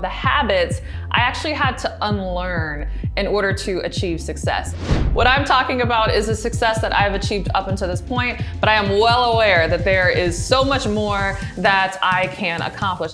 The habits I actually had to unlearn in order to achieve success. What I'm talking about is a success that I've achieved up until this point, but I am well aware that there is so much more that I can accomplish.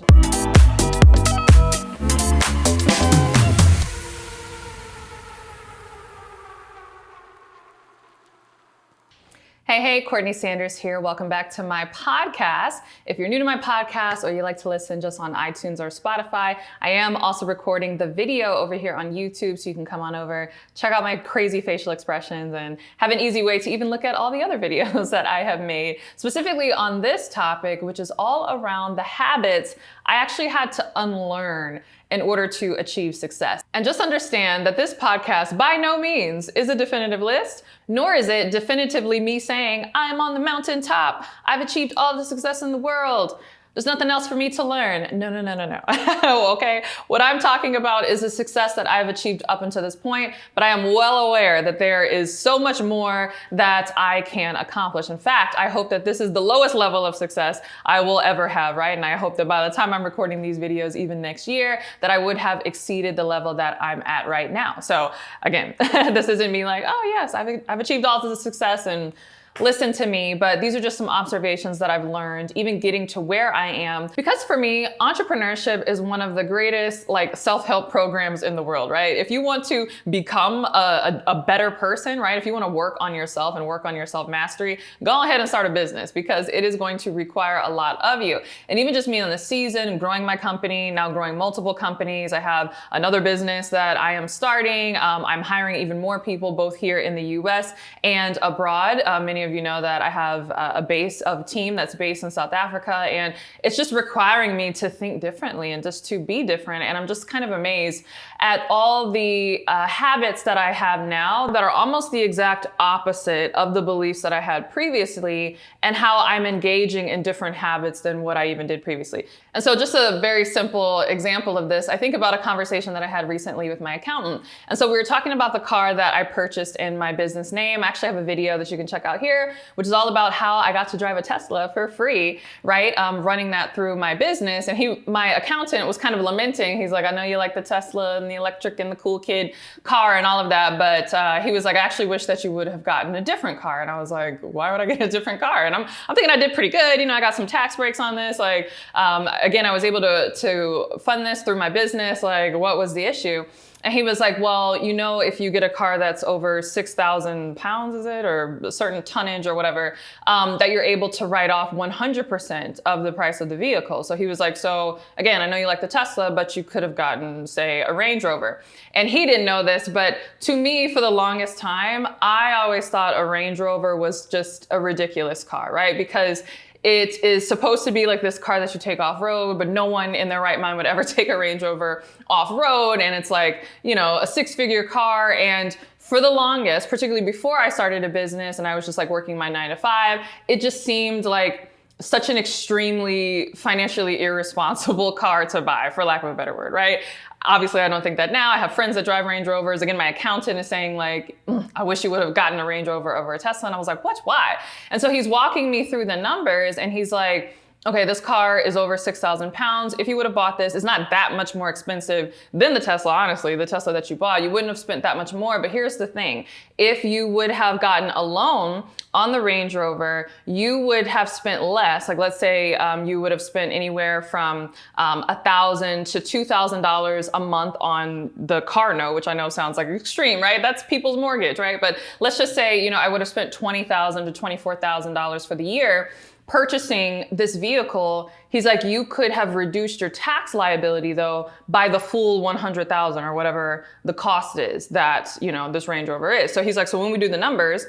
Hey, Courtney Sanders here. Welcome back to my podcast. If you're new to my podcast or you like to listen just on iTunes or Spotify, I am also recording the video over here on YouTube, so you can come on over, check out my crazy facial expressions, and have an easy way to even look at all the other videos that I have made, specifically on this topic, which is all around the habits I actually had to unlearn in order to achieve success. And just understand that this podcast by no means is a definitive list, nor is it definitively me saying, I'm on the mountaintop, I've achieved all the success in the world, there's nothing else for me to learn. No. Okay? What I'm talking about is a success that I've achieved up until this point, but I am well aware that there is so much more that I can accomplish. In fact, I hope that this is the lowest level of success I will ever have, right? And I hope that by the time I'm recording these videos, even next year, that I would have exceeded the level that I'm at right now. So again, this isn't me like, oh yes, I've achieved all this success and listen to me, but these are just some observations that I've learned, even getting to where I am. Because for me, entrepreneurship is one of the greatest self-help programs in the world, right? If you want to become a better person, right? If you want to work on yourself and work on your self-mastery, go ahead and start a business, because it is going to require a lot of you. And even just me on the season, growing my company, now growing multiple companies. I have another business that I am starting. I'm hiring even more people, both here in the US and abroad. Many of you know that I have a team that's based in South Africa, and it's just requiring me to think differently and just to be different. And I'm just kind of amazed at all the habits that I have now that are almost the exact opposite of the beliefs that I had previously, and how I'm engaging in different habits than what I even did previously. And so just a very simple example of this, I think about a conversation that I had recently with my accountant. And so we were talking about the car that I purchased in my business name. I actually have a video that you can check out here, which is all about how I got to drive a Tesla for free, right? Running that through my business. And my accountant was kind of lamenting. He's like, I know you like the Tesla and the electric and the cool kid car and all of that, but he was like, I actually wish that you would have gotten a different car. And I was like, why would I get a different car? And I'm thinking I did pretty good. I got some tax breaks on this. Again, I was able to fund this through my business. What was the issue? And he was like, well, if you get a car that's over 6,000 pounds, is it, or a certain tonnage or whatever, that you're able to write off 100% of the price of the vehicle. So he was like, so again, I know you like the Tesla, but you could have gotten, say, a Range Rover. And he didn't know this, but to me, for the longest time, I always thought a Range Rover was just a ridiculous car, right? Because it is supposed to be like this car that you take off-road, but no one in their right mind would ever take a Range Rover off-road. And it's like, a six-figure car. And for the longest, particularly before I started a business and I was just working my 9 to 5, it just seemed like such an extremely financially irresponsible car to buy, for lack of a better word, right? Obviously, I don't think that now. I have friends that drive Range Rovers. Again, my accountant is saying I wish you would have gotten a Range Rover over a Tesla. And I was like, what? Why? And so he's walking me through the numbers, and he's like, okay, this car is over 6,000 pounds. If you would have bought this, it's not that much more expensive than the Tesla, honestly. The Tesla that you bought, you wouldn't have spent that much more. But here's the thing. If you would have gotten a loan on the Range Rover, you would have spent less. Let's say you would have spent anywhere from $1,000 to $2,000 a month on the car note, which I know sounds like extreme, right? That's people's mortgage, right? But let's just say, I would have spent $20,000 to $24,000 for the year purchasing this vehicle. He's like, you could have reduced your tax liability though by the full 100,000 or whatever the cost is that, this Range Rover is. So he's like, so when we do the numbers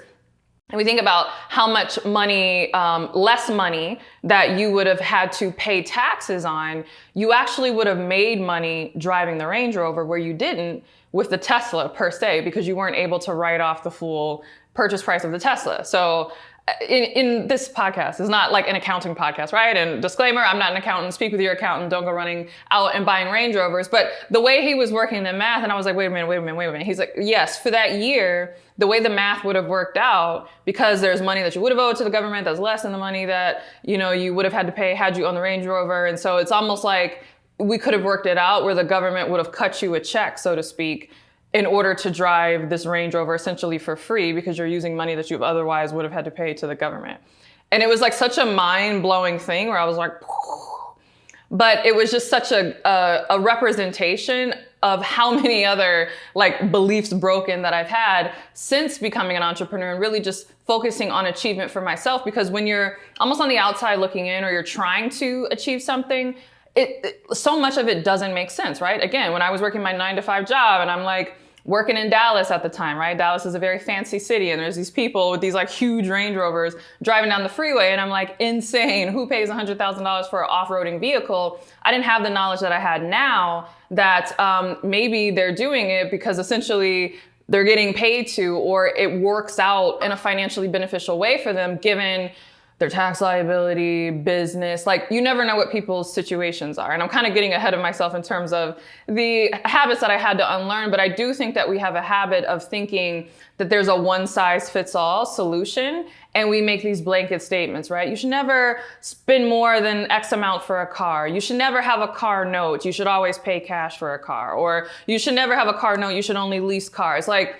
and we think about how much money, less money that you would have had to pay taxes on, you actually would have made money driving the Range Rover where you didn't with the Tesla per se, because you weren't able to write off the full purchase price of the Tesla. So in this podcast is not an accounting podcast, right? And disclaimer, I'm not an accountant. Speak with your accountant. Don't go running out and buying Range Rovers. But the way he was working the math, and I was like, wait a minute. He's like, yes, for that year, the way the math would have worked out, because there's money that you would have owed to the government that's less than the money that, you would have had to pay had you owned the Range Rover. And so it's almost like we could have worked it out where the government would have cut you a check, so to speak, in order to drive this Range Rover essentially for free because you're using money that you otherwise would have had to pay to the government. And it was like such a mind-blowing thing where I was like, but it was just such a representation of how many other like beliefs broken that I've had since becoming an entrepreneur and really just focusing on achievement for myself. Because when you're almost on the outside looking in or you're trying to achieve something, so much of it doesn't make sense, right? Again, when I was working my 9-to-5 job and I'm like working in Dallas at the time, right? Dallas is a very fancy city and there's these people with these like huge Range Rovers driving down the freeway and I'm like, insane. Who pays $100,000 for an off-roading vehicle? I didn't have the knowledge that I had now that maybe they're doing it because essentially they're getting paid to, or it works out in a financially beneficial way for them given their tax liability, business, like you never know what people's situations are. And I'm kind of getting ahead of myself in terms of the habits that I had to unlearn, but I do think that we have a habit of thinking that there's a one size fits all solution and we make these blanket statements, right? You should never spend more than X amount for a car. You should never have a car note. You should always pay cash for a car. Or you should never have a car note. You should only lease cars. Like,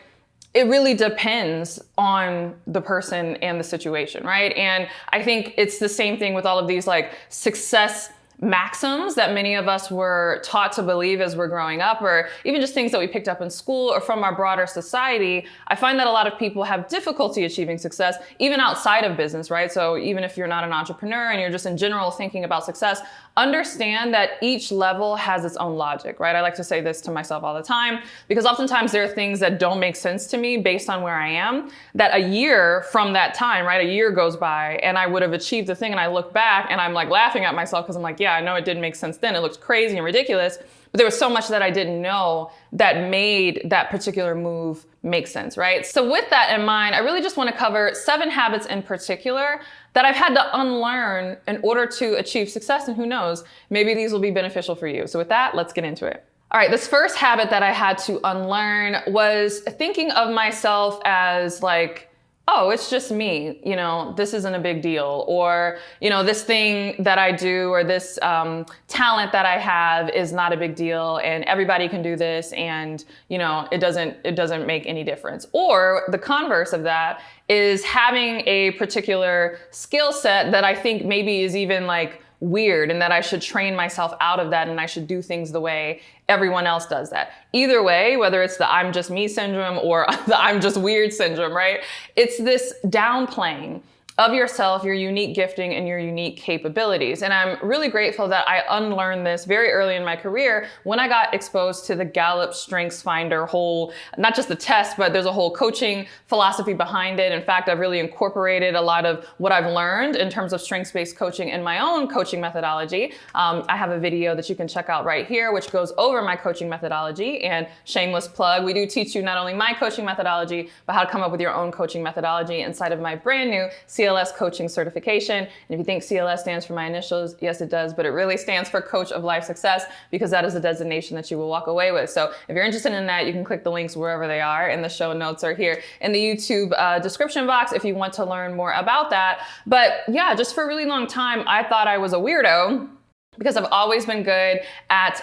it really depends on the person and the situation, right? And I think it's the same thing with all of these like success maxims that many of us were taught to believe as we're growing up, or even just things that we picked up in school or from our broader society. I find that a lot of people have difficulty achieving success, even outside of business, right? So even if you're not an entrepreneur and you're just in general thinking about success, understand that each level has its own logic, right? I like to say this to myself all the time because oftentimes there are things that don't make sense to me based on where I am, that a year from that time, right? A year goes by and I would have achieved the thing and I look back and I'm like laughing at myself because I'm like, yeah, I know it didn't make sense then. It looked crazy and ridiculous, but there was so much that I didn't know that made that particular move make sense, right? So with that in mind, I really just want to cover 7 habits in particular that I've had to unlearn in order to achieve success. And who knows, maybe these will be beneficial for you. So with that, let's get into it. All right, this first habit that I had to unlearn was thinking of myself as like, oh, it's just me, you know, this isn't a big deal. Or, you know, this thing that I do or this talent that I have is not a big deal and everybody can do this and, you know, it doesn't make any difference. Or the converse of that is having a particular skill set that I think maybe is even like weird and that I should train myself out of that and I should do things the way everyone else does that. Either way, whether it's the I'm just me syndrome or the I'm just weird syndrome, right? It's this downplaying of yourself, your unique gifting and your unique capabilities. And I'm really grateful that I unlearned this very early in my career when I got exposed to the Gallup Strengths Finder whole, not just the test, but there's a whole coaching philosophy behind it. In fact, I've really incorporated a lot of what I've learned in terms of strengths-based coaching in my own coaching methodology. I have a video that you can check out right here, which goes over my coaching methodology. And shameless plug, we do teach you not only my coaching methodology, but how to come up with your own coaching methodology inside of my brand new CLS Coaching Certification. And if you think CLS stands for my initials, yes, it does, but it really stands for Coach of Life Success because that is a designation that you will walk away with. So if you're interested in that, you can click the links wherever they are, and the show notes are here in the YouTube description box if you want to learn more about that. But yeah, just for a really long time, I thought I was a weirdo because I've always been good at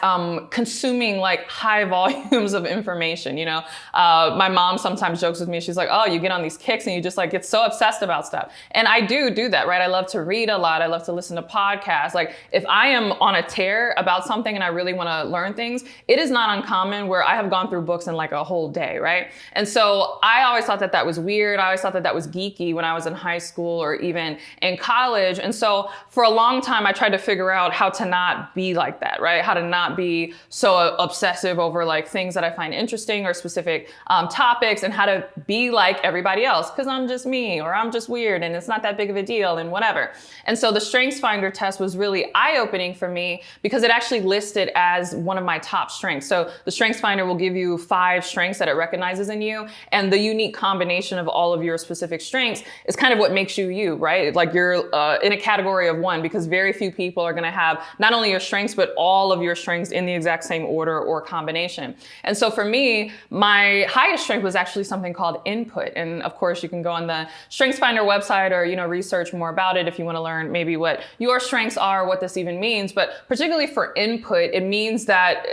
consuming like high volumes of information. You know, my mom sometimes jokes with me. She's like, oh, you get on these kicks and you just like get so obsessed about stuff. And I do that, right? I love to read a lot. I love to listen to podcasts. Like if I am on a tear about something and I really want to learn things, it is not uncommon where I have gone through books in like a whole day, right? And so I always thought that that was weird. I always thought that that was geeky when I was in high school or even in college. And so for a long time, I tried to figure out how to not be like that, right? How to not be so obsessive over like things that I find interesting or specific topics, and how to be like everybody else because I'm just me or I'm just weird and it's not that big of a deal and whatever. And so the Strengths Finder test was really eye-opening for me because it actually listed as one of my top strengths. So the Strengths Finder will give you 5 strengths that it recognizes in you, and the unique combination of all of your specific strengths is kind of what makes you you, right? Like you're in a category of one because very few people are going to have not only your strengths, but all of your strengths in the exact same order or combination. And so for me, my highest strength was actually something called input. And of course, you can go on the StrengthsFinder website or, research more about it if you want to learn maybe what your strengths are, what this even means. But particularly for input, it means that,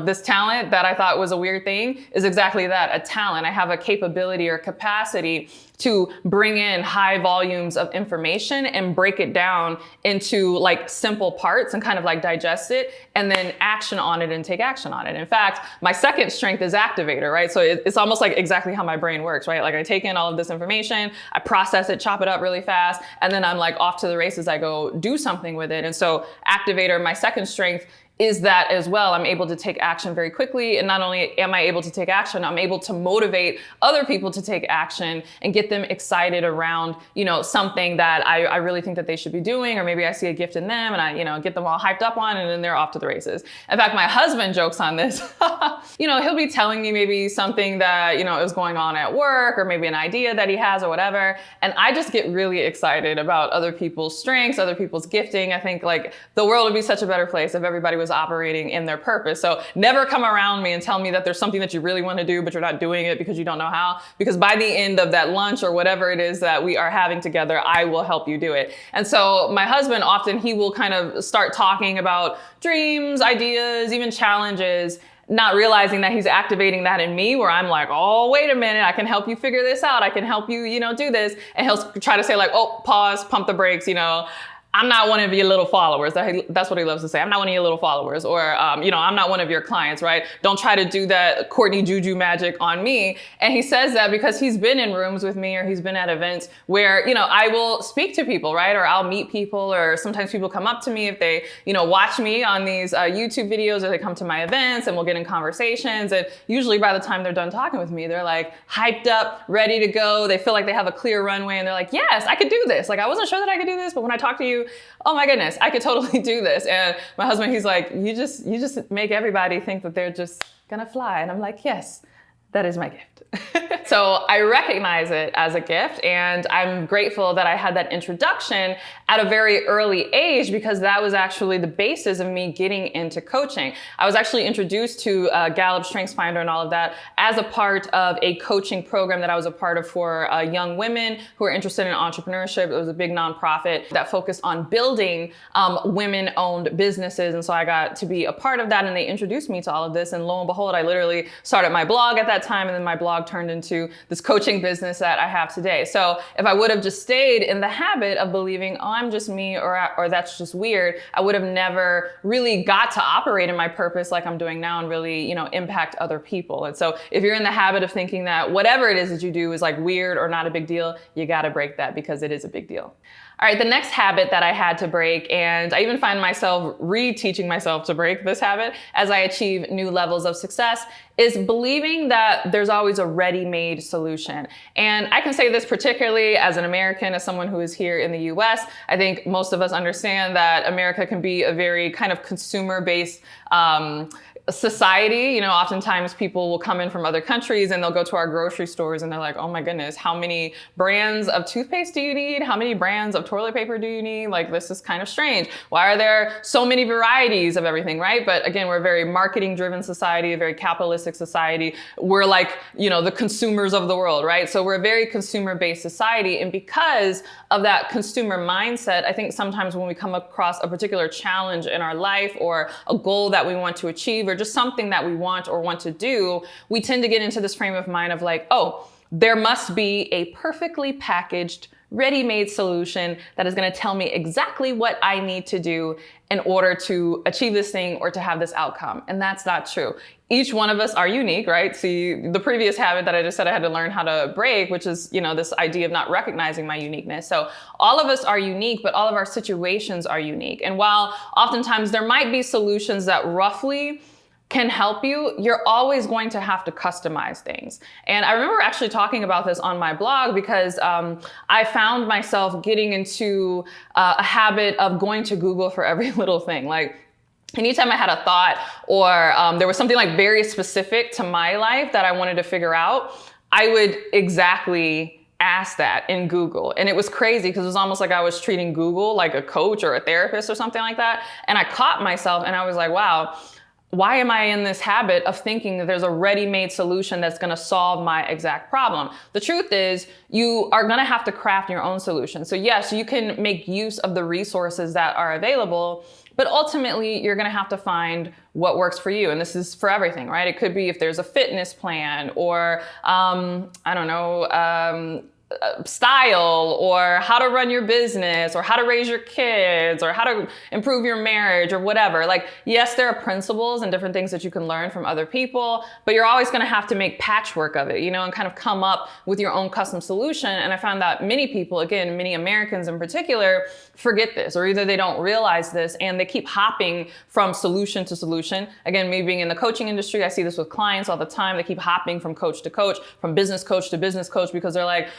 this talent that I thought was a weird thing is exactly that, a talent. I have a capability or capacity to bring in high volumes of information and break it down into like simple parts and kind of like digest it and then action on it and take action on it. In fact, my second strength is activator, right? So it's almost like exactly how my brain works, right? Like I take in all of this information, I process it, chop it up really fast, and then I'm like off to the races. I go do something with it. And so activator, my second strength, is that as well. I'm able to take action very quickly. And not only am I able to take action, I'm able to motivate other people to take action and get them excited around, something that I really think that they should be doing, or maybe I see a gift in them and I, get them all hyped up on, and then they're off to the races. In fact, my husband jokes on this. He'll be telling me maybe something that, is going on at work, or maybe an idea that he has or whatever. And I just get really excited about other people's strengths, other people's gifting. I think like the world would be such a better place if everybody was operating in their purpose. So never come around me and tell me that there's something that you really want to do, but you're not doing it because you don't know how. Because by the end of that lunch or whatever it is that we are having together, I will help you do it. And so my husband, often he will kind of start talking about dreams, ideas, even challenges, not realizing that he's activating that in me, where I'm like, oh, wait a minute, I can help you figure this out. I can help you, do this. And he'll try to say like, oh, pause, pump the brakes, I'm not one of your little followers. That's what he loves to say. I'm not one of your little followers, or, I'm not one of your clients, right? Don't try to do that Courtney Juju magic on me. And he says that because he's been in rooms with me, or he's been at events where, I will speak to people, right? Or I'll meet people, or sometimes people come up to me if they, watch me on these YouTube videos, or they come to my events, and we'll get in conversations. And usually by the time they're done talking with me, they're like hyped up, ready to go. They feel like they have a clear runway, and they're like, yes, I could do this. Like, I wasn't sure that I could do this, but when I talk to you, oh my goodness, I could totally do this. And my husband, he's like, you just make everybody think that they're just gonna fly. And I'm like, yes, that is my gift. So I recognize it as a gift, and I'm grateful that I had that introduction at a very early age, because that was actually the basis of me getting into coaching. I was actually introduced to Gallup StrengthsFinder and all of that as a part of a coaching program that I was a part of for young women who are interested in entrepreneurship. It was a big nonprofit that focused on building women-owned businesses. And so I got to be a part of that, and they introduced me to all of this. And lo and behold, I literally started my blog at that time, and then my blog turned into this coaching business that I have today. So if I would have just stayed in the habit of believing, oh, I'm just me, or that's just weird, I would have never really got to operate in my purpose like I'm doing now and really, impact other people. And so if you're in the habit of thinking that whatever it is that you do is like weird or not a big deal, you got to break that, because it is a big deal. All right, the next habit that I had to break, and I even find myself reteaching myself to break this habit as I achieve new levels of success, is believing that there's always a ready-made solution. And I can say this particularly as an American, as someone who is here in the US. I think most of us understand that America can be a very kind of consumer-based society. Oftentimes people will come in from other countries and they'll go to our grocery stores and they're like, oh my goodness, how many brands of toothpaste do you need? How many brands of toilet paper do you need? Like, this is kind of strange. Why are there so many varieties of everything, right? But again, we're a very marketing driven society, a very capitalistic society. We're like, the consumers of the world, right? So we're a very consumer based society. And because of that consumer mindset, I think sometimes when we come across a particular challenge in our life, or a goal that we want to achieve, or just something that we want to do, we tend to get into this frame of mind of like, oh, there must be a perfectly packaged, ready-made solution that is going to tell me exactly what I need to do in order to achieve this thing or to have this outcome. And that's not true. Each one of us are unique, right? See, the previous habit that I just said I had to learn how to break, which is, this idea of not recognizing my uniqueness. So all of us are unique, but all of our situations are unique. And while oftentimes there might be solutions that roughly can help you, you're always going to have to customize things. And I remember actually talking about this on my blog, because I found myself getting into a habit of going to Google for every little thing. Like, anytime I had a thought, or there was something like very specific to my life that I wanted to figure out, I would exactly asked that in Google. And it was crazy because it was almost like I was treating Google like a coach or a therapist or something like that. And I caught myself and I was like, wow, why am I in this habit of thinking that there's a ready-made solution that's going to solve my exact problem? The truth is you are going to have to craft your own solution. So yes, you can make use of the resources that are available, but ultimately you're going to have to find what works for you. And this is for everything, right? It could be if there's a fitness plan or, style or how to run your business or how to raise your kids or how to improve your marriage or whatever. Like, yes, there are principles and different things that you can learn from other people, but you're always going to have to make patchwork of it, and kind of come up with your own custom solution. And I found that many people, again, many Americans in particular, forget this, or either they don't realize this and they keep hopping from solution to solution. Again, me being in the coaching industry, I see this with clients all the time. They keep hopping from coach to coach, from business coach to business coach, because they're like,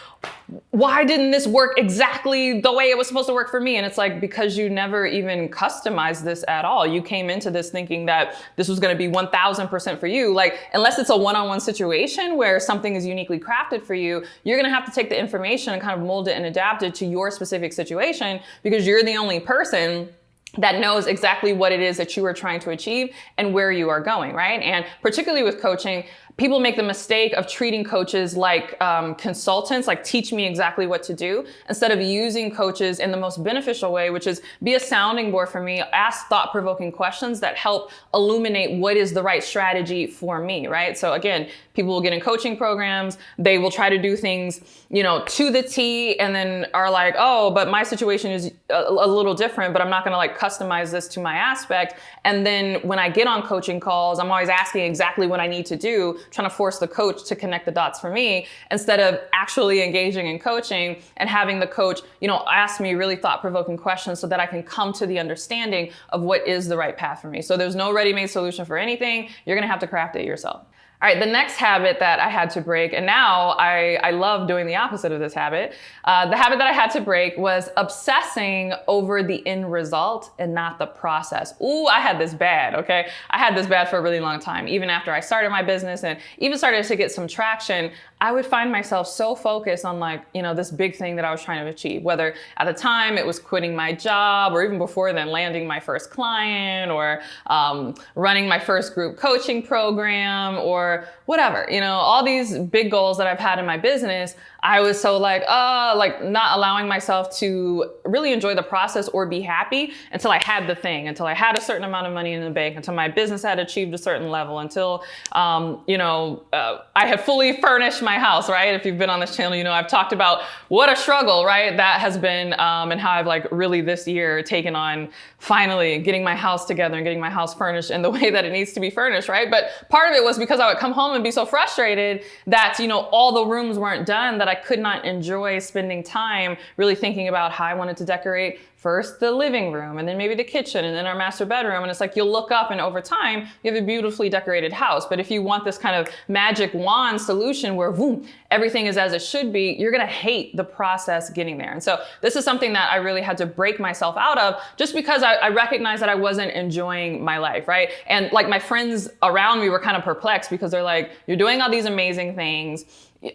why didn't this work exactly the way it was supposed to work for me? And it's like, because you never even customized this at all. You came into this thinking that this was going to be 1000% for you. Like, unless it's a one-on-one situation where something is uniquely crafted for you, you're going to have to take the information and kind of mold it and adapt it to your specific situation, because you're the only person that knows exactly what it is that you are trying to achieve and where you are going, right? And particularly with coaching, people make the mistake of treating coaches like consultants, like teach me exactly what to do, instead of using coaches in the most beneficial way, which is be a sounding board for me, ask thought-provoking questions that help illuminate what is the right strategy for me, right? So again, people will get in coaching programs, they will try to do things, to the T, and then are like, oh, but my situation is a little different, but I'm not gonna customize this to my aspect. And then when I get on coaching calls, I'm always asking exactly what I need to do, trying to force the coach to connect the dots for me, instead of actually engaging in coaching and having the coach, ask me really thought-provoking questions so that I can come to the understanding of what is the right path for me. So there's no ready-made solution for anything. You're gonna have to craft it yourself. All right, the next habit that I had to break, and now I love doing the opposite of this habit. The habit that I had to break was obsessing over the end result and not the process. Ooh, I had this bad, okay? I had this bad for a really long time. Even after I started my business and even started to get some traction, I would find myself so focused on this big thing that I was trying to achieve, whether at the time it was quitting my job, or even before then landing my first client, or running my first group coaching program, or whatever, all these big goals that I've had in my business. I was so not allowing myself to really enjoy the process or be happy until I had the thing, until I had a certain amount of money in the bank, until my business had achieved a certain level, until, I had fully furnished my house, right? If you've been on this channel, I've talked about what a struggle, right? That has been, and how I've really this year taken on finally getting my house together and getting my house furnished in the way that it needs to be furnished, right? But part of it was because I would come home and be so frustrated that, all the rooms weren't done, that I could not enjoy spending time really thinking about how I wanted to decorate first the living room, and then maybe the kitchen, and then our master bedroom. And it's like, you'll look up and over time, you have a beautifully decorated house. But if you want this kind of magic wand solution where boom, everything is as it should be, you're gonna hate the process getting there. And so this is something that I really had to break myself out of, just because I recognized that I wasn't enjoying my life, right? And my friends around me were kind of perplexed, because they're like, you're doing all these amazing things,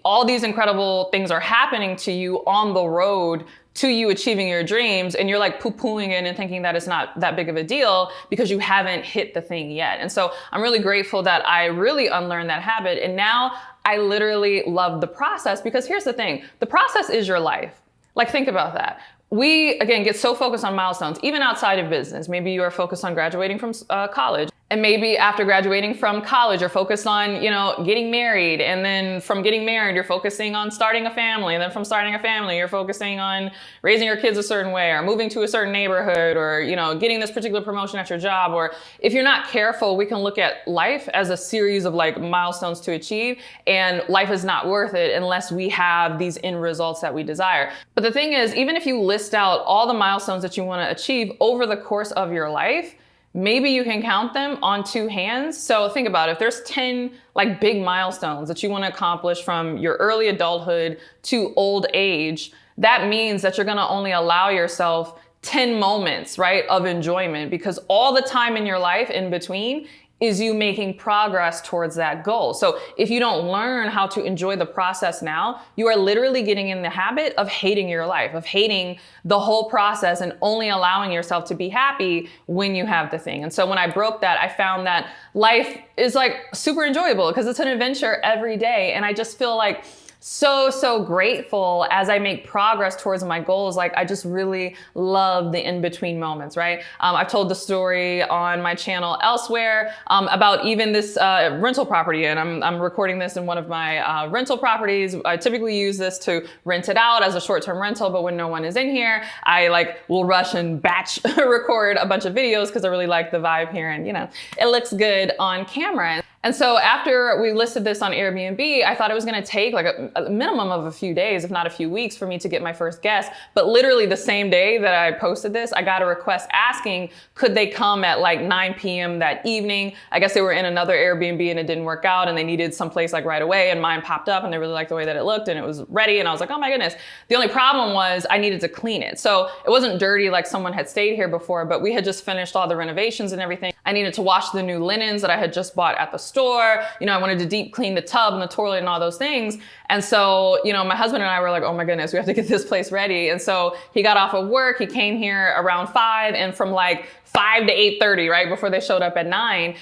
all these incredible things are happening to you on the road to you achieving your dreams, and you're poo-pooing it and thinking that it's not that big of a deal because you haven't hit the thing yet. And so I'm really grateful that I really unlearned that habit, and now I literally love the process, because here's the thing, the process is your life. Think about that. We, again, get so focused on milestones, even outside of business. Maybe you are focused on graduating from college. And maybe after graduating from college, you're focused on, getting married. And then from getting married, you're focusing on starting a family. And then from starting a family, you're focusing on raising your kids a certain way, or moving to a certain neighborhood, or, getting this particular promotion at your job. Or if you're not careful, we can look at life as a series of milestones to achieve. And life is not worth it unless we have these end results that we desire. But the thing is, even if you list out all the milestones that you want to achieve over the course of your life, maybe you can count them on two hands. So think about it. If there's 10 big milestones that you want to accomplish from your early adulthood to old age, that means that you're going to only allow yourself 10 moments, right, of enjoyment, because all the time in your life in between is you making progress towards that goal. So if you don't learn how to enjoy the process now, you are literally getting in the habit of hating your life, of hating the whole process and only allowing yourself to be happy when you have the thing. And so when I broke that, I found that life is like super enjoyable because it's an adventure every day. And I just feel like so grateful as I make progress towards my goals. Like I just really love the in-between moments, right? I've told the story on my channel elsewhere about even this rental property, and I'm recording this in one of my rental properties. I typically use this to rent it out as a short-term rental, but when no one is in here, I will rush and batch record a bunch of videos because I really like the vibe here, and it looks good on camera. And so after we listed this on Airbnb, I thought it was going to take like a minimum of a few days, if not a few weeks, for me to get my first guest. But literally the same day that I posted this, I got a request asking, could they come at like 9 p.m. that evening? I guess they were in another Airbnb and it didn't work out and they needed someplace like right away, and mine popped up and they really liked the way that it looked and it was ready. And I was like, oh my goodness. The only problem was I needed to clean it. So it wasn't dirty like someone had stayed here before, but we had just finished all the renovations and everything. I needed to wash the new linens that I had just bought at the store. I wanted to deep clean the tub and the toilet and all those things. And so, my husband and I were like, oh my goodness, we have to get this place ready. And so he got off of work. He came here around 5, and from like 5 to 8:30, right before they showed up at 9,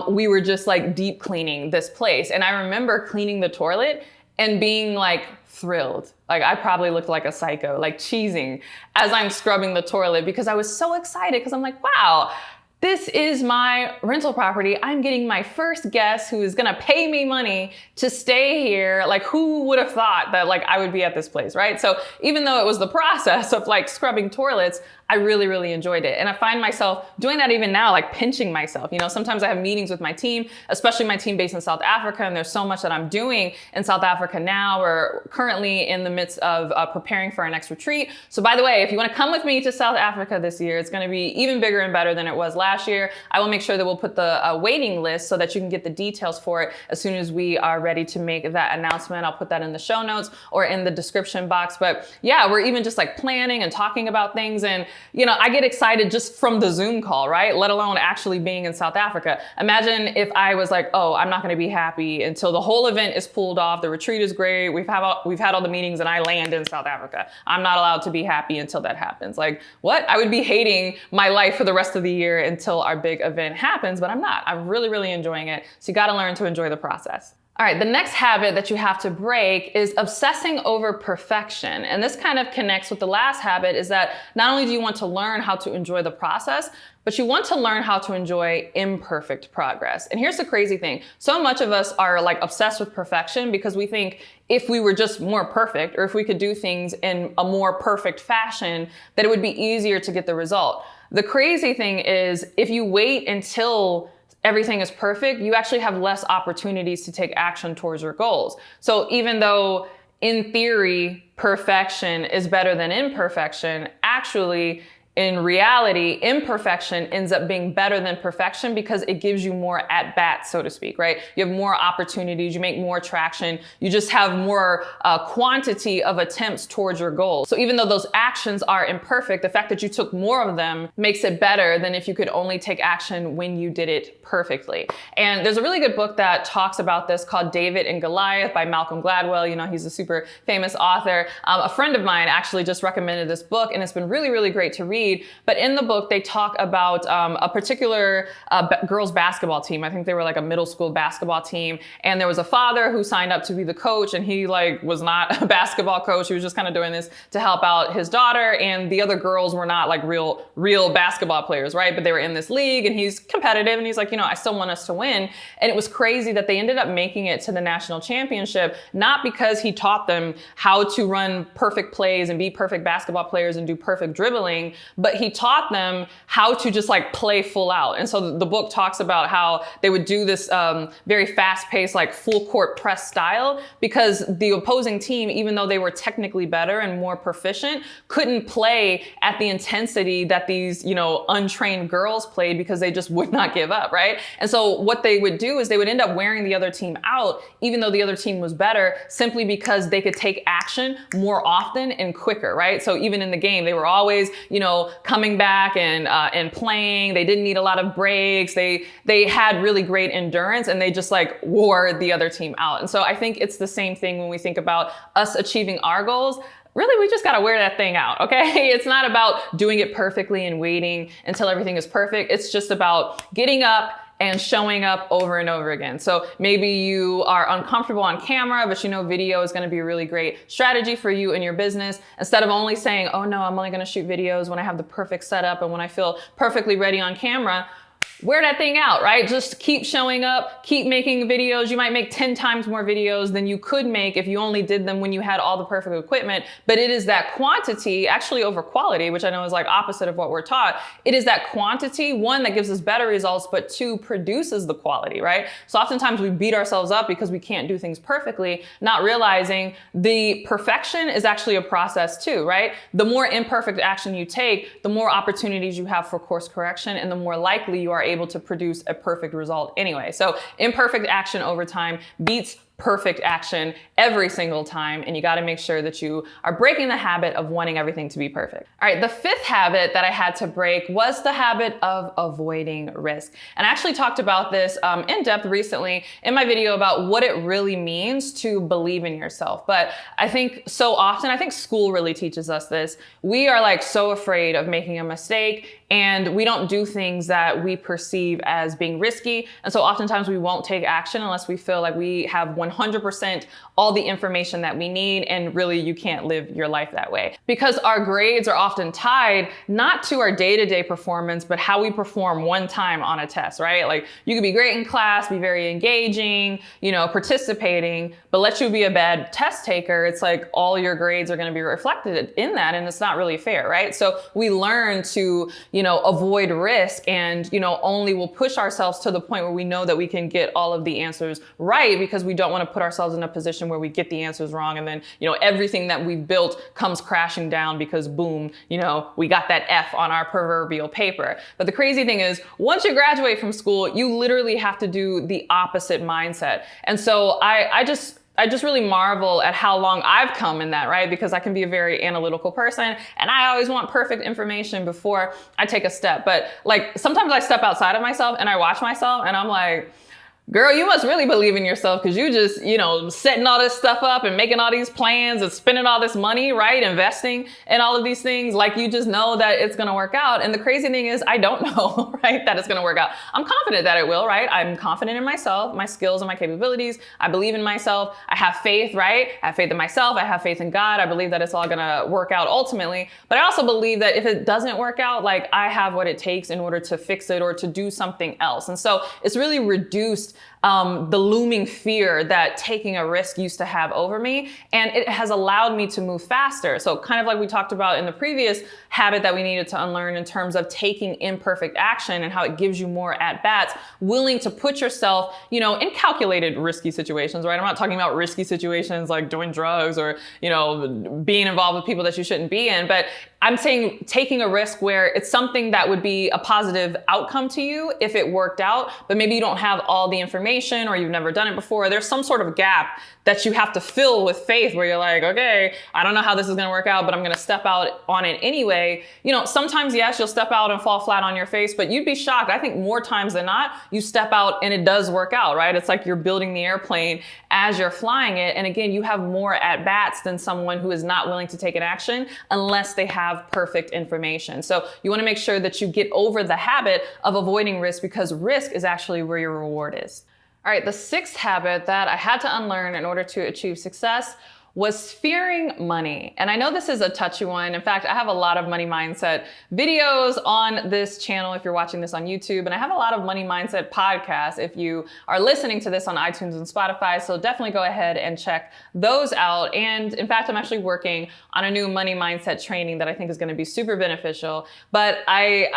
we were just like deep cleaning this place. And I remember cleaning the toilet and being like thrilled. Like I probably looked like a psycho, like cheesing as I'm scrubbing the toilet because I was so excited because I'm like, wow, this is my rental property. I'm getting my first guest who is gonna pay me money to stay here. Like who would have thought that like I would be at this place, right? So even though it was the process of like scrubbing toilets, I really enjoyed it. And I find myself doing that even now, like pinching myself. Sometimes I have meetings with my team, especially my team based in South Africa. And there's so much that I'm doing in South Africa now. We're currently in the midst of preparing for our next retreat. So by the way, if you want to come with me to South Africa this year, it's going to be even bigger and better than it was last year. I will make sure that we'll put the waiting list so that you can get the details for it as soon as we are ready to make that announcement. I'll put that in the show notes or in the description box. But yeah, we're even just like planning and talking about things. And I get excited just from the Zoom call, right? Let alone actually being in South Africa. Imagine if I was like, oh, I'm not going to be happy until the whole event is pulled off. The retreat is great. We've had all the meetings and I land in South Africa. I'm not allowed to be happy until that happens. Like what? I would be hating my life for the rest of the year until our big event happens, but I'm not. I'm really enjoying it. So you got to learn to enjoy the process. All right, the next habit that you have to break is obsessing over perfection. And this kind of connects with the last habit, is that not only do you want to learn how to enjoy the process, but you want to learn how to enjoy imperfect progress. And here's the crazy thing. So much of us are like obsessed with perfection because we think if we were just more perfect, or if we could do things in a more perfect fashion, that it would be easier to get the result. The crazy thing is if you wait until everything is perfect, you actually have less opportunities to take action towards your goals. So even though in theory, perfection is better than imperfection, actually, in reality, imperfection ends up being better than perfection because it gives you more at bats, so to speak, right? You have more opportunities, you make more traction, you just have more quantity of attempts towards your goals. So even though those actions are imperfect, the fact that you took more of them makes it better than if you could only take action when you did it perfectly. And there's a really good book that talks about this called David and Goliath by Malcolm Gladwell. He's a super famous author. A friend of mine actually just recommended this book and it's been really great to read. But in the book, they talk about a particular girls basketball team. I think they were like a middle school basketball team. And there was a father who signed up to be the coach, and he was not a basketball coach. He was just kind of doing this to help out his daughter. And the other girls were not like real basketball players, right? But they were in this league, and he's competitive, and he's like, I still want us to win. And it was crazy that they ended up making it to the national championship, not because he taught them how to run perfect plays and be perfect basketball players and do perfect dribbling, but he taught them how to just like play full out. And so the book talks about how they would do this very fast-paced, like full court press style, because the opposing team, even though they were technically better and more proficient, couldn't play at the intensity that these, untrained girls played because they just would not give up, right? And so what they would do is they would end up wearing the other team out, even though the other team was better, simply because they could take action more often and quicker, right? So even in the game, they were always, coming back and playing. They didn't need a lot of breaks. They had really great endurance, and they just like wore the other team out. And so I think it's the same thing when we think about us achieving our goals. Really, we just got to wear that thing out, okay? It's not about doing it perfectly and waiting until everything is perfect. It's just about getting up and showing up over and over again. So maybe you are uncomfortable on camera, but you know video is gonna be a really great strategy for you and your business. Instead of only saying, oh no, I'm only gonna shoot videos when I have the perfect setup and when I feel perfectly ready on camera, wear that thing out, right? Just keep showing up, keep making videos. You might make 10 times more videos than you could make if you only did them when you had all the perfect equipment. But it is that quantity actually over quality, which I know is like opposite of what we're taught. It is that quantity, one, that gives us better results, but two, produces the quality, right? So oftentimes we beat ourselves up because we can't do things perfectly, not realizing the perfection is actually a process too, right? The more imperfect action you take, the more opportunities you have for course correction, and the more likely you are able to produce a perfect result anyway. So imperfect action over time beats perfect action every single time. And you got to make sure that you are breaking the habit of wanting everything to be perfect. All right. The fifth habit that I had to break was the habit of avoiding risk. And I actually talked about this in depth recently in my video about what it really means to believe in yourself. But I think so often, I think school really teaches us this. We are like so afraid of making a mistake, and we don't do things that we perceive as being risky. And so oftentimes we won't take action unless we feel like we have 100% all the information that we need, and really you can't live your life that way. Because our grades are often tied not to our day-to-day performance, but how we perform one time on a test, right? Like you could be great in class, be very engaging, you know, participating, but let you be a bad test taker, it's like all your grades are going to be reflected in that, and it's not really fair, right? So we learn to, you know, avoid risk, and, you know, only will push ourselves to the point where we know that we can get all of the answers right, because we don't want to put ourselves in a position where we get the answers wrong, and then, you know, everything that we've built comes crashing down because boom, you know, we got that F on our proverbial paper. But the crazy thing is, once you graduate from school, you literally have to do the opposite mindset. And so I just really marvel at how long I've come in that, right? Because I can be a very analytical person, and I always want perfect information before I take a step. But like sometimes I step outside of myself and I watch myself and I'm like, girl, you must really believe in yourself, because you just, you know, setting all this stuff up and making all these plans and spending all this money, right? Investing in all of these things. Like you just know that it's going to work out. And the crazy thing is I don't know, right, that it's going to work out. I'm confident that it will, right? I'm confident in myself, my skills and my capabilities. I believe in myself. I have faith, right? I have faith in myself. I have faith in God. I believe that it's all going to work out ultimately. But I also believe that if it doesn't work out, like I have what it takes in order to fix it or to do something else. And so it's really reduced the looming fear that taking a risk used to have over me. And it has allowed me to move faster. So kind of like we talked about in the previous habit that we needed to unlearn in terms of taking imperfect action and how it gives you more at bats, willing to put yourself, you know, in calculated risky situations, right? I'm not talking about risky situations like doing drugs or, you know, being involved with people that you shouldn't be in, but I'm saying taking a risk where it's something that would be a positive outcome to you if it worked out, but maybe you don't have all the information or you've never done it before. There's some sort of gap that you have to fill with faith where you're like, okay, I don't know how this is going to work out, but I'm going to step out on it anyway. You know, sometimes, yes, you'll step out and fall flat on your face, but you'd be shocked. I think more times than not, you step out and it does work out, right? It's like you're building the airplane as you're flying it. And again, you have more at bats than someone who is not willing to take an action unless they have perfect information. So you want to make sure that you get over the habit of avoiding risk, because risk is actually where your reward is. All right, the sixth habit that I had to unlearn in order to achieve success was fearing money. And I know this is a touchy one. In fact, I have a lot of money mindset videos on this channel if you're watching this on YouTube, and I have a lot of money mindset podcasts if you are listening to this on iTunes and Spotify. So definitely go ahead and check those out. And in fact, I'm actually working on a new money mindset training that I think is going to be super beneficial. But I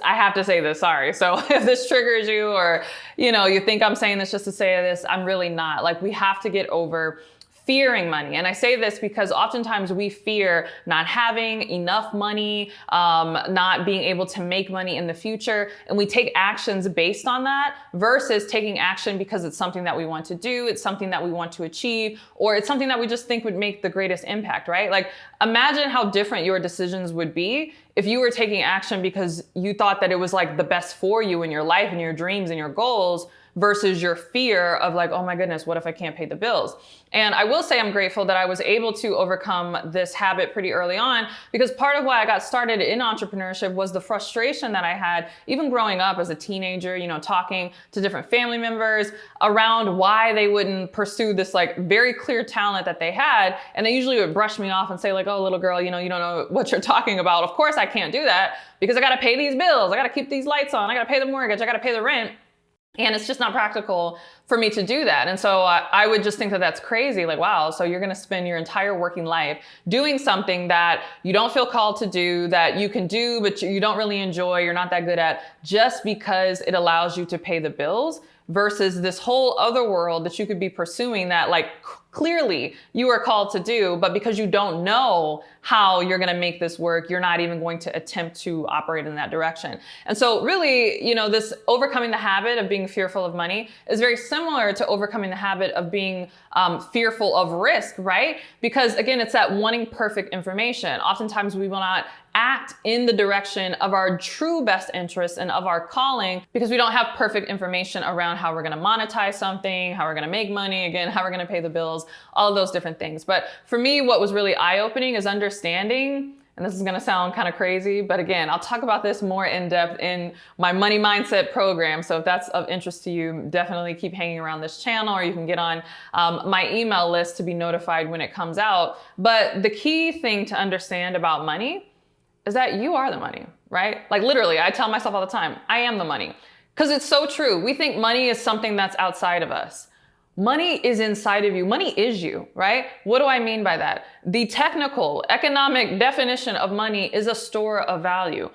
have to say this, sorry. So if this triggers you, or, you know, you think I'm saying this just to say this, I'm really not. Like, we have to get over fearing money. And I say this because oftentimes we fear not having enough money, not being able to make money in the future. And we take actions based on that versus taking action because it's something that we want to do, it's something that we want to achieve, or it's something that we just think would make the greatest impact, right? Like, imagine how different your decisions would be if you were taking action because you thought that it was like the best for you in your life and your dreams and your goals, versus your fear of like, oh my goodness, what if I can't pay the bills? And I will say I'm grateful that I was able to overcome this habit pretty early on, because part of why I got started in entrepreneurship was the frustration that I had even growing up as a teenager, talking to different family members around why they wouldn't pursue this like very clear talent that they had. And they usually would brush me off and say like, oh, little girl, you don't know what you're talking about. Of course I can't do that because I got to pay these bills. I got to keep these lights on. I got to pay the mortgage. I got to pay the rent. And it's just not practical for me to do that. And so I would just think that that's crazy. Like, wow, so you're going to spend your entire working life doing something that you don't feel called to do, that you can do, but you don't really enjoy, you're not that good at, just because it allows you to pay the bills, versus this whole other world that you could be pursuing that like clearly you are called to do, but because you don't know how you're going to make this work, you're not even going to attempt to operate in that direction. And so really, this overcoming the habit of being fearful of money is very similar to overcoming the habit of being fearful of risk, right? Because again, it's that wanting perfect information. Oftentimes we will not act in the direction of our true best interests and of our calling because we don't have perfect information around how we're going to monetize something, how we're going to make money, again, how we're going to pay the bills, all of those different things. But for me, what was really eye-opening is understanding, and this is going to sound kind of crazy, but again, I'll talk about this more in depth in my money mindset program. So if that's of interest to you, definitely keep hanging around this channel, or you can get on my email list to be notified when it comes out. But the key thing to understand about money is that you are the money, right? Like literally, I tell myself all the time, I am the money. Because it's so true. We think money is something that's outside of us. Money is inside of you. Money is you, right? What do I mean by that? The technical, economic definition of money is a store of value.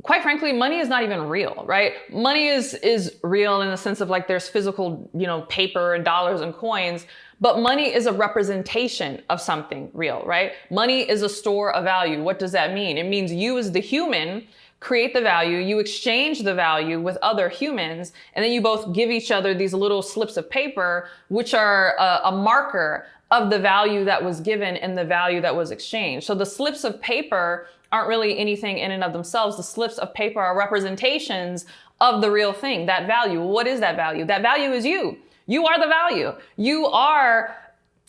Quite frankly, money is not even real, right? Money is real in the sense of like there's physical, paper and dollars and coins, but money is a representation of something real, right? Money is a store of value. What does that mean? It means you as the human create the value, you exchange the value with other humans, and then you both give each other these little slips of paper, which are a marker of the value that was given and the value that was exchanged. So the slips of paper aren't really anything in and of themselves. The slips of paper are representations of the real thing, that value. What is that value? That value is you. You are the value. You are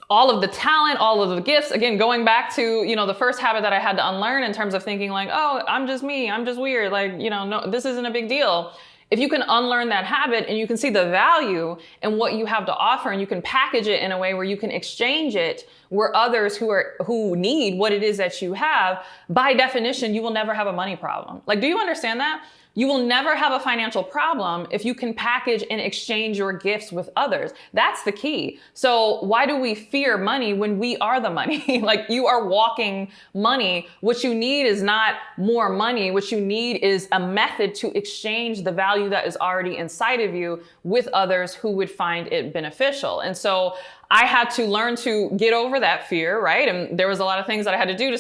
all of the talent, all of the gifts. Again, going back to, the first habit that I had to unlearn in terms of thinking like, oh, I'm just me, I'm just weird. Like, no, this isn't a big deal. If you can unlearn that habit and you can see the value in what you have to offer, and you can package it in a way where you can exchange it where others who need what it is that you have, by definition, you will never have a money problem. Like, do you understand that? You will never have a financial problem if you can package and exchange your gifts with others. That's the key. So why do we fear money when we are the money? Like, you are walking money. What you need is not more money. What you need is a method to exchange the value that is already inside of you with others who would find it beneficial. And so I had to learn to get over that fear, right? And there was a lot of things that I had to do to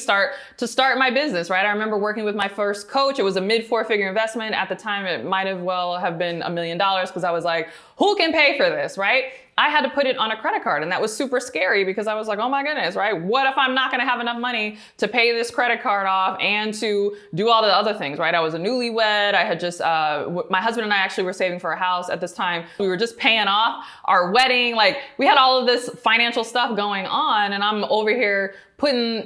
start my business, right? I remember working with my first coach. It was a mid 4-figure investment. At the time, it might have well have been $1 million because I was like, who can pay for this, right? I had to put it on a credit card, and that was super scary because I was like, oh my goodness, right? What if I'm not going to have enough money to pay this credit card off and to do all the other things, right? I was a newlywed. I had just, my husband and I actually were saving for a house at this time. We were just paying off our wedding. Like, we had all of this financial stuff going on, and I'm over here putting,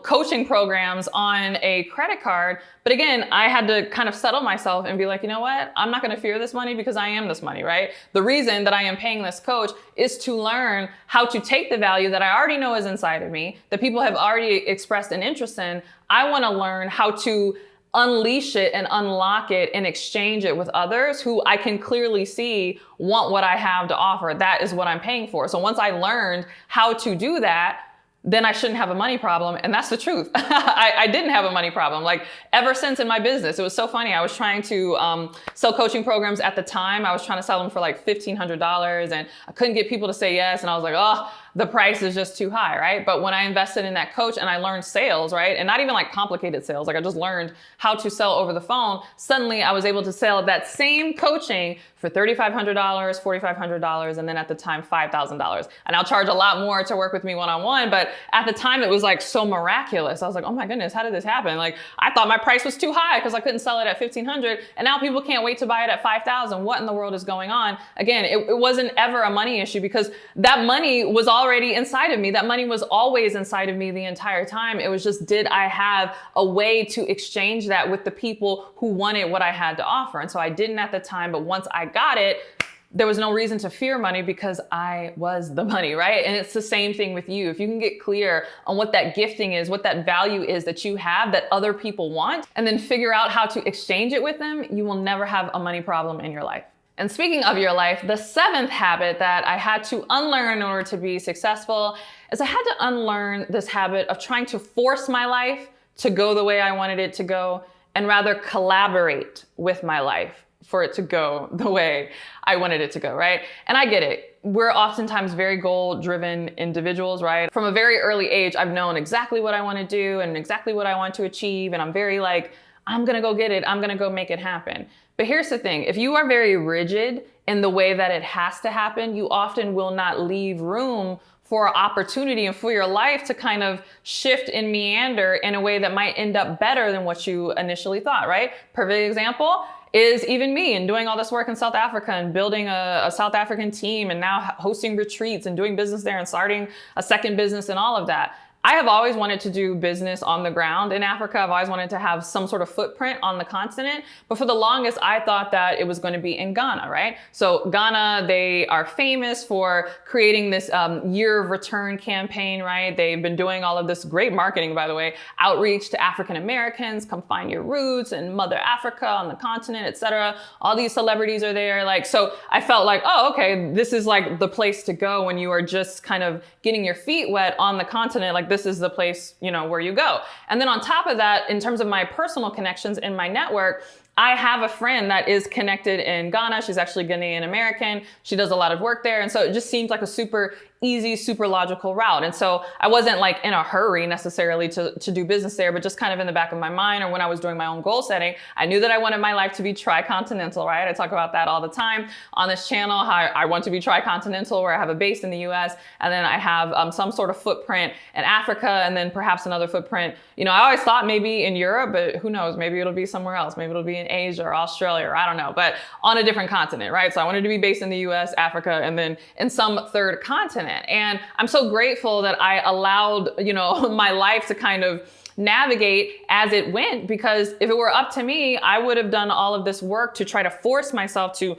coaching programs on a credit card. But again, I had to kind of settle myself and be like, you know what? I'm not going to fear this money because I am this money, right? The reason that I am paying this coach is to learn how to take the value that I already know is inside of me, that people have already expressed an interest in. I want to learn how to unleash it and unlock it and exchange it with others who I can clearly see want what I have to offer. That is what I'm paying for. So once I learned how to do that, then I shouldn't have a money problem. And that's the truth. I didn't have a money problem. Like, ever since in my business, it was so funny. I was trying to sell coaching programs at the time. I was trying to sell them for like $1,500, and I couldn't get people to say yes. And I was like, oh, the price is just too high, right? But when I invested in that coach and I learned sales, right? And not even like complicated sales, like I just learned how to sell over the phone. Suddenly I was able to sell that same coaching for $3,500, $4,500, and then at the time, $5,000. And I'll charge a lot more to work with me one-on-one, but at the time it was like so miraculous. I was like, oh my goodness, how did this happen? Like I thought my price was too high because I couldn't sell it at $1,500, and now people can't wait to buy it at $5,000. What in the world is going on? Again, it wasn't ever a money issue because that money was already inside of me. That money was always inside of me the entire time. It was just, did I have a way to exchange that with the people who wanted what I had to offer? And so I didn't at the time, but once I got it, there was no reason to fear money because I was the money, right? And it's the same thing with you. If you can get clear on what that gifting is, what that value is that you have that other people want, and then figure out how to exchange it with them, you will never have a money problem in your life. And speaking of your life, the 7th habit that I had to unlearn in order to be successful is I had to unlearn this habit of trying to force my life to go the way I wanted it to go, and rather collaborate with my life for it to go the way I wanted it to go, right? And I get it. We're oftentimes very goal-driven individuals, right? From a very early age, I've known exactly what I want to do and exactly what I want to achieve. And I'm very like, I'm going to go get it. I'm going to go make it happen. But here's the thing. If you are very rigid in the way that it has to happen, you often will not leave room for opportunity and for your life to kind of shift and meander in a way that might end up better than what you initially thought, right? Perfect example is even me, and doing all this work in South Africa and building a South African team and now hosting retreats and doing business there and starting a second business and all of that. I have always wanted to do business on the ground in Africa. I've always wanted to have some sort of footprint on the continent. But for the longest, I thought that it was going to be in Ghana, right? So Ghana, they are famous for creating this year of return campaign, right? They've been doing all of this great marketing, by the way, outreach to African Americans, come find your roots, and Mother Africa on the continent, etc. All these celebrities are there. Like, so I felt like, oh, okay, this is like the place to go when you are just kind of getting your feet wet on the continent. Like, this is the place, where you go. And then on top of that, in terms of my personal connections in my network, I have a friend that is connected in Ghana. She's actually Ghanaian American. She does a lot of work there. And so it just seemed like a super easy, super logical route. And so I wasn't like in a hurry necessarily to do business there, but just kind of in the back of my mind, or when I was doing my own goal setting, I knew that I wanted my life to be tri-continental, right? I talk about that all the time on this channel, how I want to be tri-continental, where I have a base in the US, and then I have some sort of footprint in Africa, and then perhaps another footprint. I always thought maybe in Europe, but who knows? Maybe it'll be somewhere else. Maybe it'll be in Asia or Australia, or I don't know, but on a different continent, right? So I wanted to be based in the US, Africa, and then in some third continent. And I'm so grateful that I allowed, my life to kind of navigate as it went, because if it were up to me, I would have done all of this work to try to force myself to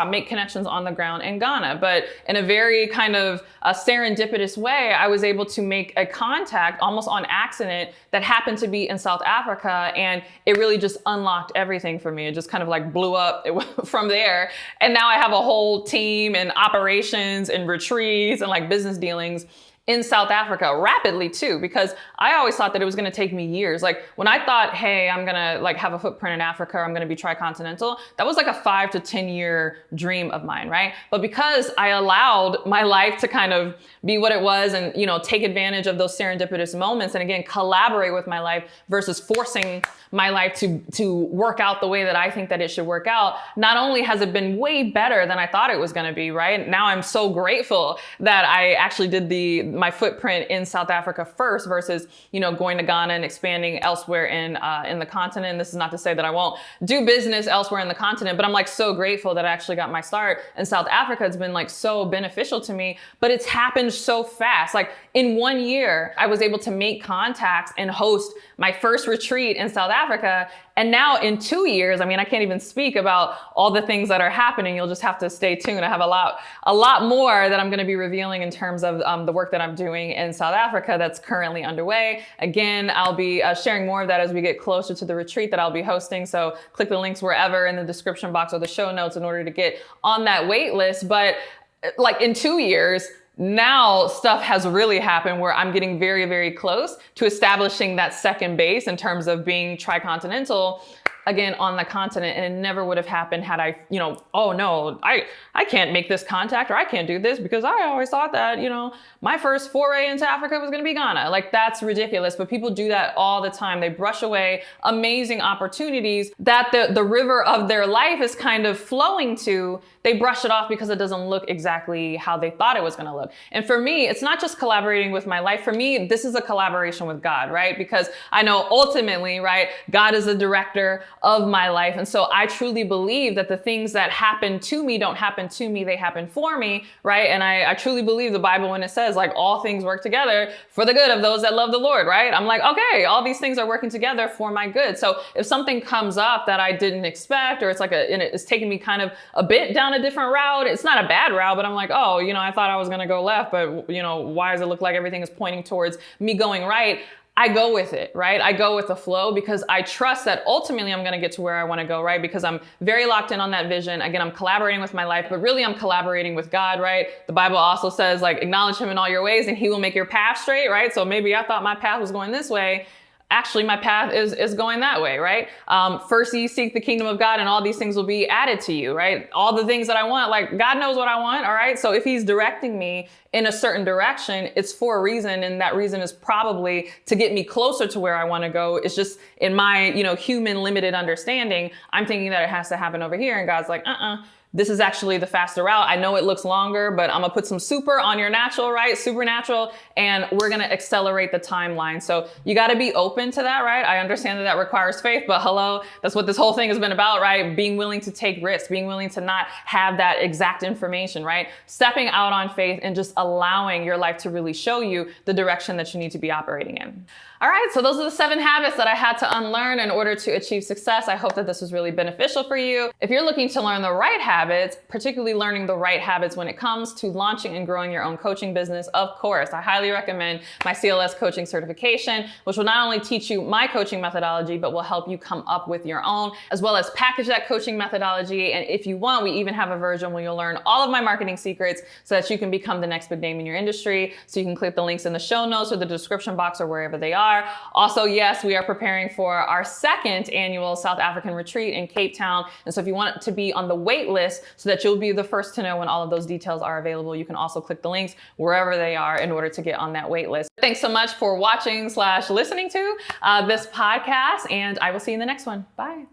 make connections on the ground in Ghana. But in a very kind of a serendipitous way, I was able to make a contact almost on accident that happened to be in South Africa. And it really just unlocked everything for me. It just kind of like blew up from there. And now I have a whole team and operations and retreats and like business dealings in South Africa rapidly too, because I always thought that it was going to take me years. Like when I thought, hey, I'm going to like have a footprint in Africa, I'm going to be tri-continental, that was like a 5 to 10 year dream of mine, right? But because I allowed my life to kind of be what it was and, take advantage of those serendipitous moments, and again, collaborate with my life versus forcing my life to work out the way that I think that it should work out, not only has it been way better than I thought it was going to be, right? Now I'm so grateful that I actually did my footprint in South Africa first versus, going to Ghana and expanding elsewhere in the continent. This is not to say that I won't do business elsewhere in the continent, but I'm like so grateful that I actually got my start in South Africa. It's been like so beneficial to me, but it's happened so fast. Like in 1 year, I was able to make contacts and host my first retreat in South Africa. And now in 2 years, I can't even speak about all the things that are happening. You'll just have to stay tuned. I have a lot more that I'm going to be revealing in terms of the work that I'm doing in South Africa that's currently underway. Again, I'll be sharing more of that as we get closer to the retreat that I'll be hosting. So click the links wherever in the description box or the show notes in order to get on that wait list. But like in 2 years, now stuff has really happened where I'm getting very, very close to establishing that second base in terms of being tri-continental. again on the continent, and it never would have happened had I, oh no, I can't make this contact, or I can't do this because I always thought that, my first foray into Africa was going to be Ghana. Like, that's ridiculous. But people do that all the time. They brush away amazing opportunities that the river of their life is kind of flowing to. They brush it off because it doesn't look exactly how they thought it was going to look. And for me, it's not just collaborating with my life. For me, this is a collaboration with God, right? Because I know ultimately, right, God is the director of my life. And so I truly believe that the things that happen to me don't happen to me, they happen for me, right? And I truly believe the Bible when it says like all things work together for the good of those that love the Lord, right? I'm like, okay, all these things are working together for my good. So if something comes up that I didn't expect, or it's like it's taking me kind of a bit down a different route, it's not a bad route, but I'm like, oh, I thought I was going to go left, but why does it look like everything is pointing towards me going right? I go with it, right? I go with the flow because I trust that ultimately I'm going to get to where I want to go, right? Because I'm very locked in on that vision. Again, I'm collaborating with my life, but really I'm collaborating with God, right? The Bible also says like, acknowledge him in all your ways and he will make your path straight, right? So maybe I thought my path was going this way. Actually, my path is going that way, right? First, you seek the kingdom of God and all these things will be added to you, right? All the things that I want, like God knows what I want, all right? So if he's directing me in a certain direction, it's for a reason. And that reason is probably to get me closer to where I want to go. It's just in my, human limited understanding, I'm thinking that it has to happen over here. And God's like, this is actually the faster route. I know it looks longer, but I'm gonna put some super on your natural, right? Supernatural, and we're gonna accelerate the timeline. So you gotta be open to that, right? I understand that requires faith, but hello, that's what this whole thing has been about, right? Being willing to take risks, being willing to not have that exact information, right? Stepping out on faith and just allowing your life to really show you the direction that you need to be operating in. All right, so those are the 7 habits that I had to unlearn in order to achieve success. I hope that this was really beneficial for you. If you're looking to learn the right habits, particularly learning the right habits when it comes to launching and growing your own coaching business, of course, I highly recommend my CLS coaching certification, which will not only teach you my coaching methodology, but will help you come up with your own, as well as package that coaching methodology. And if you want, we even have a version where you'll learn all of my marketing secrets so that you can become the next big name in your industry. So you can click the links in the show notes or the description box or wherever they are. Also, yes, we are preparing for our 2nd annual South African retreat in Cape Town. And so if you want to be on the wait list so that you'll be the first to know when all of those details are available, you can also click the links wherever they are in order to get on that wait list. Thanks so much for watching/listening to this podcast, and I will see you in the next one. Bye.